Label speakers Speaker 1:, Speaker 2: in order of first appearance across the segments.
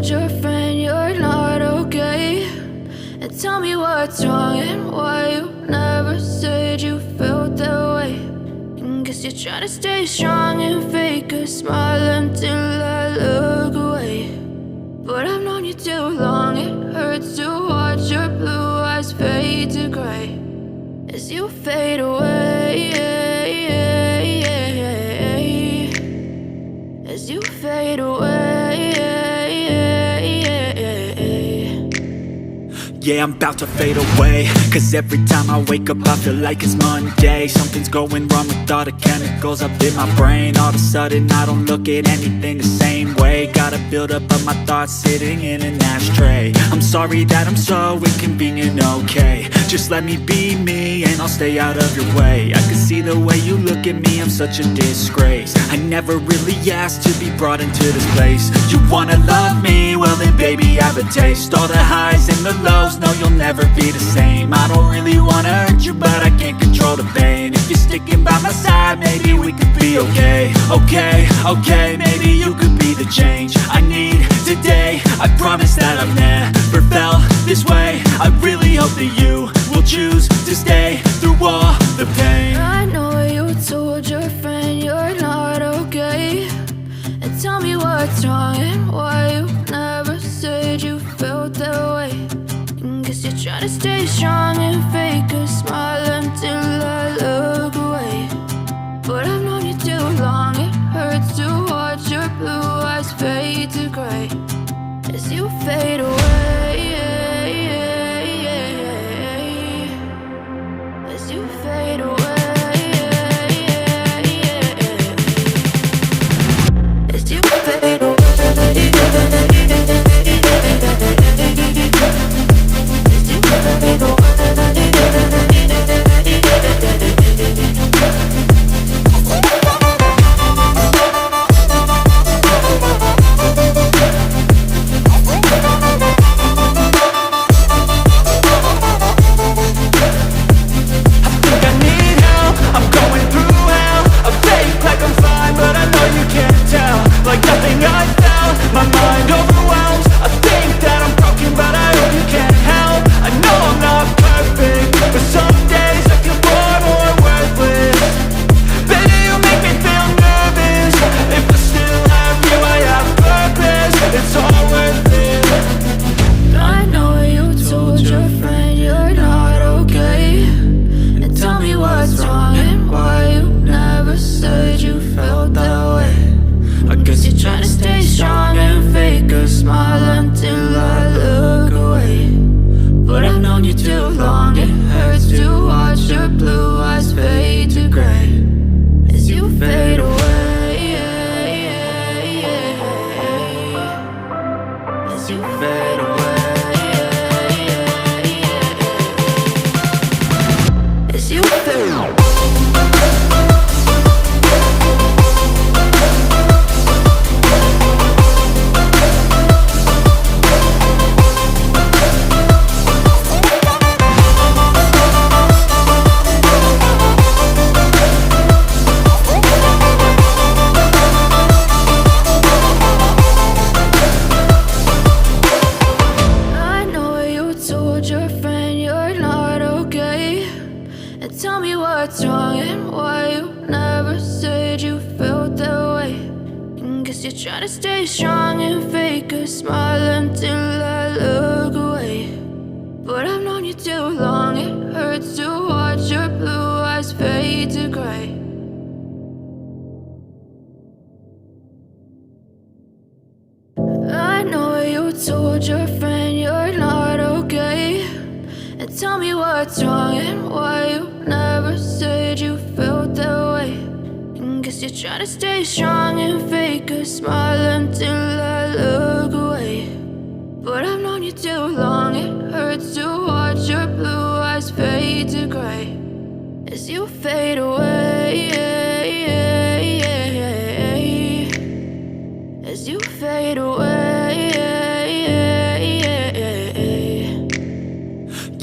Speaker 1: told your friend you're not okay? And tell me what's wrong and why you never said you felt that way. And guess you're trying to stay strong and fake a smile until I look away. But I've known you too long, it hurts to watch your blue eyes fade to gray as you fade away, as you fade away.
Speaker 2: Yeah, I'm about to fade away, cause every time I wake up I feel like it's Monday. Something's going wrong with all the chemicals up in my brain. All of a sudden I don't look at anything the same way. Got a buildup of my thoughts sitting in an ashtray. I'm sorry that I'm so inconvenient, okay? Just let me be me and I'll stay out of your way. I can see the way you look at me, I'm such a disgrace. I never really asked to be brought into this place. You wanna love me? Well then baby I have a taste. All the highs and the lows, no you'll never be the same. I don't really wanna hurt you but I can't control the pain. If you're sticking by my side maybe we could be okay. Okay, maybe you could be the change I need today. I promise that I've never felt this way. I really hope that you will choose to stay through all the pain.
Speaker 1: I know you told your friend you're not okay. And tell me what's wrong and why you never said you felt that way. And guess you're trying to stay strong and fake a smile until I look away. But I've known you too long, it hurts to watch your blue eyes fade to gray as you fade away, as you fade away, as you fade away. Told your friend you're not okay. And tell me what's wrong and why you never said you felt that way. And guess you're trying to stay strong and fake a smile until I look away. But I've known you too long, it hurts to watch your blue eyes fade to gray as you fade away, as you fade away.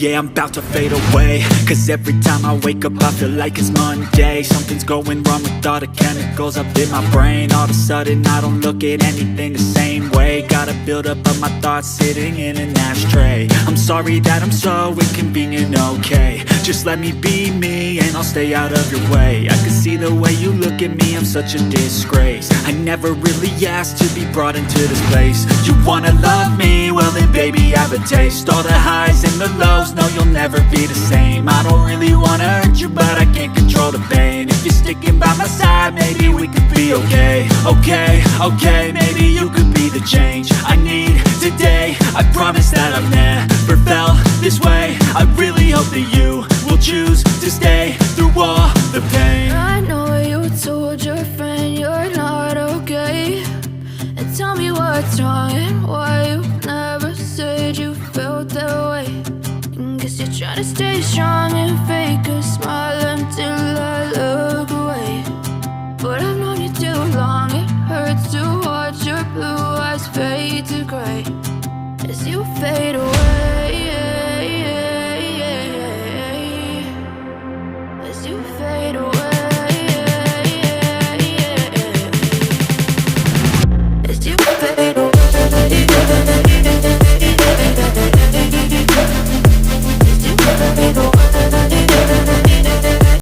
Speaker 2: Yeah, I'm about to fade away, cause every time I wake up I feel like it's Monday. Something's going wrong with all the chemicals up in my brain. All of a sudden I don't look at anything the same way. Got a buildup of my thoughts sitting in an ashtray. I'm sorry that I'm so inconvenient, okay. Just let me be me and I'll stay out of your way. I can see the way you look at me, I'm such a disgrace. I never really asked to be brought into this place. You wanna love me? Well then baby, have a taste. All the highs and the lows, no you'll never be the same. I don't really wanna hurt you, but I can't control the pain. If you're sticking by my side, maybe we could be okay. Okay, maybe you could be the change I need today. I promise that I've never felt this way. I really hope that you will choose to stay through all the pain.
Speaker 1: I know you told your friend you're not okay, and tell me what's wrong and why you never said you felt that way. And guess you're trying to stay strong and fake a smile until I look